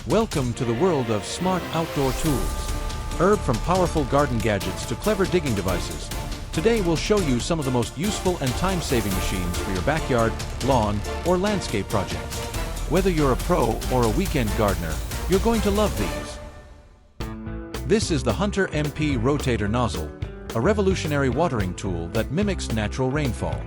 Welcome to the world of smart outdoor tools. From powerful garden gadgets to clever digging devices. Today we'll show you some of the most useful and time-saving machines for your backyard, lawn, or landscape projects. Whether you're a pro or a weekend gardener, you're going to love these. This is the Hunter MP Rotator Nozzle, a revolutionary watering tool that mimics natural rainfall.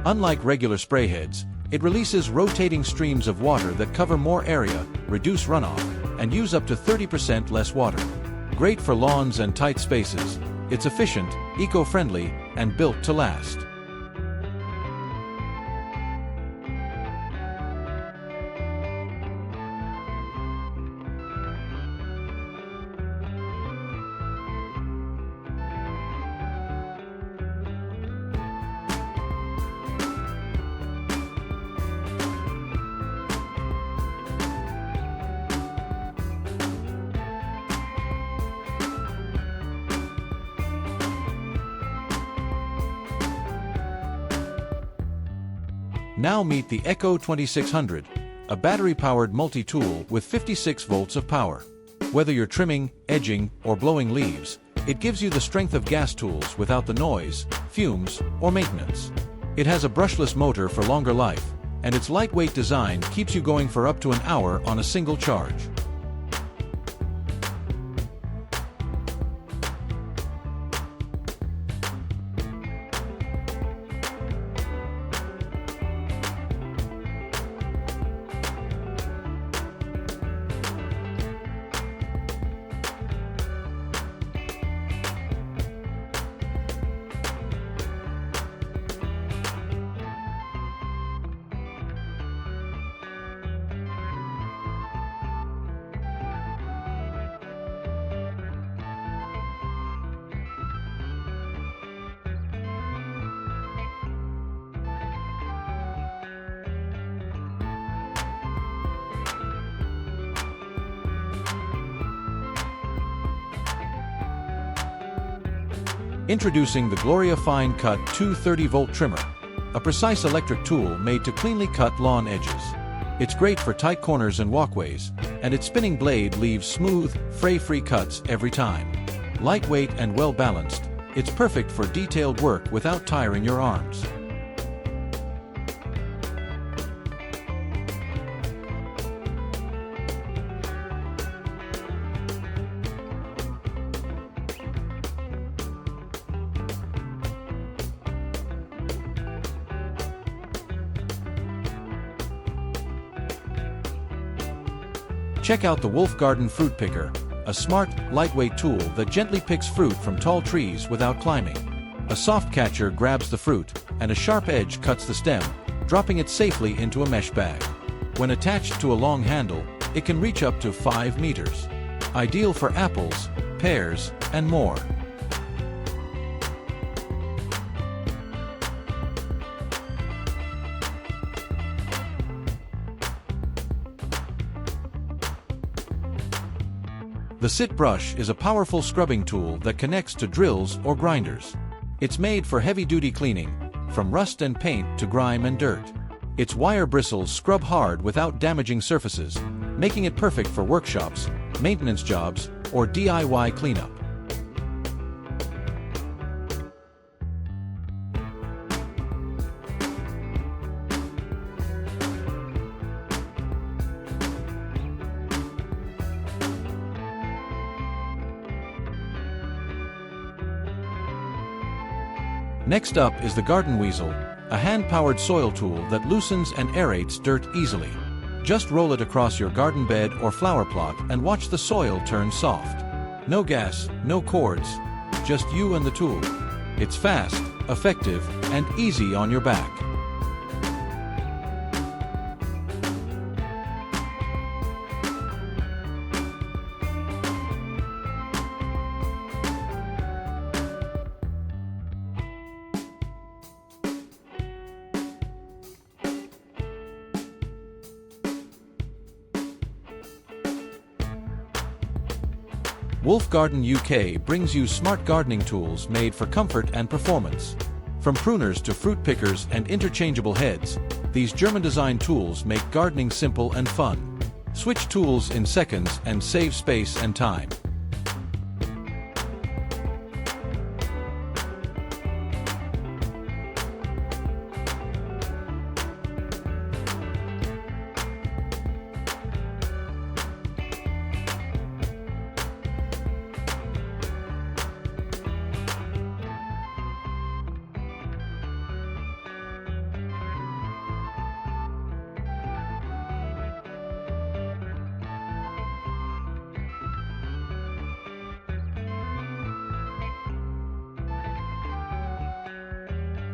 Unlike regular spray heads, it releases rotating streams of water that cover more area, reduce runoff, and use up to 30% less water. Great for lawns and tight spaces, it's efficient, eco-friendly, and built to last. Now meet the Echo 2600, a battery-powered multi-tool with 56 volts of power. Whether you're trimming, edging, or blowing leaves, it gives you the strength of gas tools without the noise, fumes, or maintenance. It has a brushless motor for longer life, and its lightweight design keeps you going for up to an hour on a single charge. Introducing the Gloria Fine Cut 230-volt trimmer, a precise electric tool made to cleanly cut lawn edges. It's great for tight corners and walkways, and its spinning blade leaves smooth, fray-free cuts every time. Lightweight and well-balanced, it's perfect for detailed work without tiring your arms. Check out the Wolf Garden Fruit Picker, a smart, lightweight tool that gently picks fruit from tall trees without climbing. A soft catcher grabs the fruit, and a sharp edge cuts the stem, dropping it safely into a mesh bag. When attached to a long handle, it can reach up to 5 meters. Ideal for apples, pears, and more. The Sit Brush is a powerful scrubbing tool that connects to drills or grinders. It's made for heavy-duty cleaning, from rust and paint to grime and dirt. Its wire bristles scrub hard without damaging surfaces, making it perfect for workshops, maintenance jobs, or DIY cleanup. Next up is the Garden Weasel, a hand-powered soil tool that loosens and aerates dirt easily. Just roll it across your garden bed or flower plot and watch the soil turn soft. No gas, no cords, just you and the tool. It's fast, effective, and easy on your back. Wolf Garden UK brings you smart gardening tools made for comfort and performance. From pruners to fruit pickers and interchangeable heads, these German-designed tools make gardening simple and fun. Switch tools in seconds and save space and time.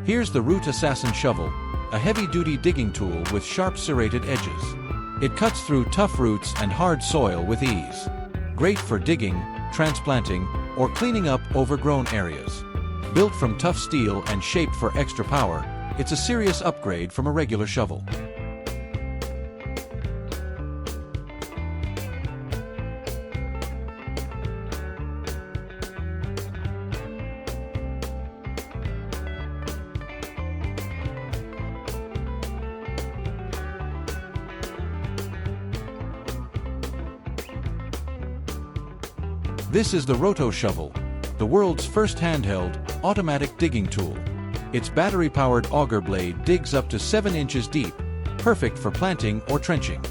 Here's the Root Assassin Shovel, a heavy-duty digging tool with sharp serrated edges. It cuts through tough roots and hard soil with ease. Great for digging, transplanting, or cleaning up overgrown areas. Built from tough steel and shaped for extra power, it's a serious upgrade from a regular shovel. This is the Roto Shovel, the world's first handheld, automatic digging tool. Its battery-powered auger blade digs up to 7 inches deep, perfect for planting or trenching.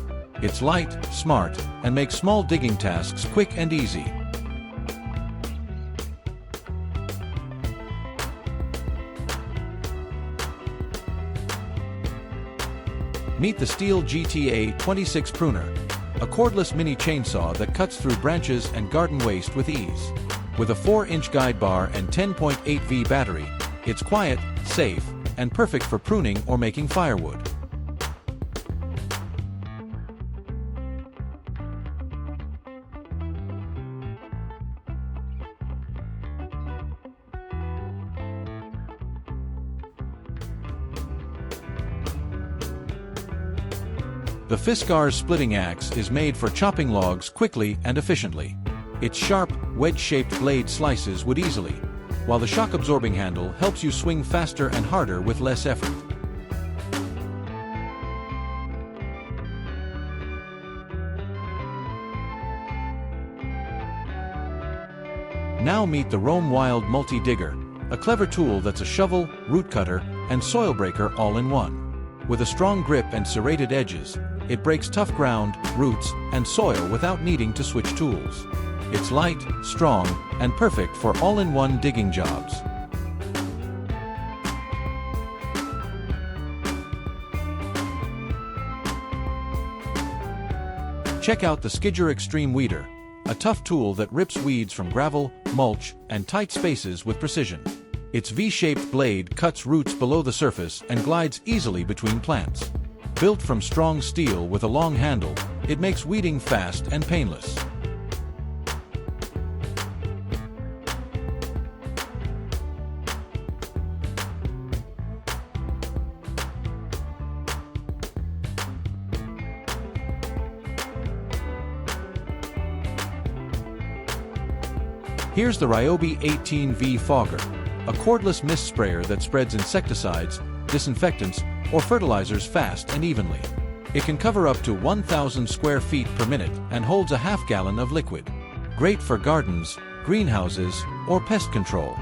It's light, smart, and makes small digging tasks quick and easy. Meet the Stihl GTA 26 Pruner, a cordless mini chainsaw that cuts through branches and garden waste with ease. With a 4-inch guide bar and 10.8V battery, it's quiet, safe, and perfect for pruning or making firewood. The Fiskars splitting axe is made for chopping logs quickly and efficiently. Its sharp, wedge-shaped blade slices wood easily, while the shock-absorbing handle helps you swing faster and harder with less effort. Now meet the Roam Wild Multi-Digger, a clever tool that's a shovel, root cutter, and soil breaker all in one. With a strong grip and serrated edges, it breaks tough ground, roots, and soil without needing to switch tools. It's light, strong, and perfect for all-in-one digging jobs. Check out the Skidger Extreme Weeder, a tough tool that rips weeds from gravel, mulch, and tight spaces with precision. Its V-shaped blade cuts roots below the surface and glides easily between plants. Built from strong steel with a long handle, it makes weeding fast and painless. Here's the Ryobi 18V Fogger, a cordless mist sprayer that spreads insecticides, disinfectants, or fertilizers fast and evenly. It can cover up to 1,000 square feet per minute and holds a half gallon of liquid. Great for gardens, greenhouses, or pest control.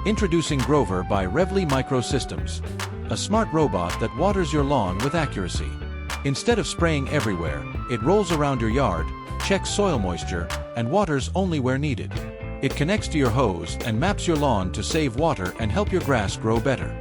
Introducing Grover by Revly Microsystems, a smart robot that waters your lawn with accuracy. Instead of spraying everywhere, it rolls around your yard, checks soil moisture, and waters only where needed. It connects to your hose and maps your lawn to save water and help your grass grow better.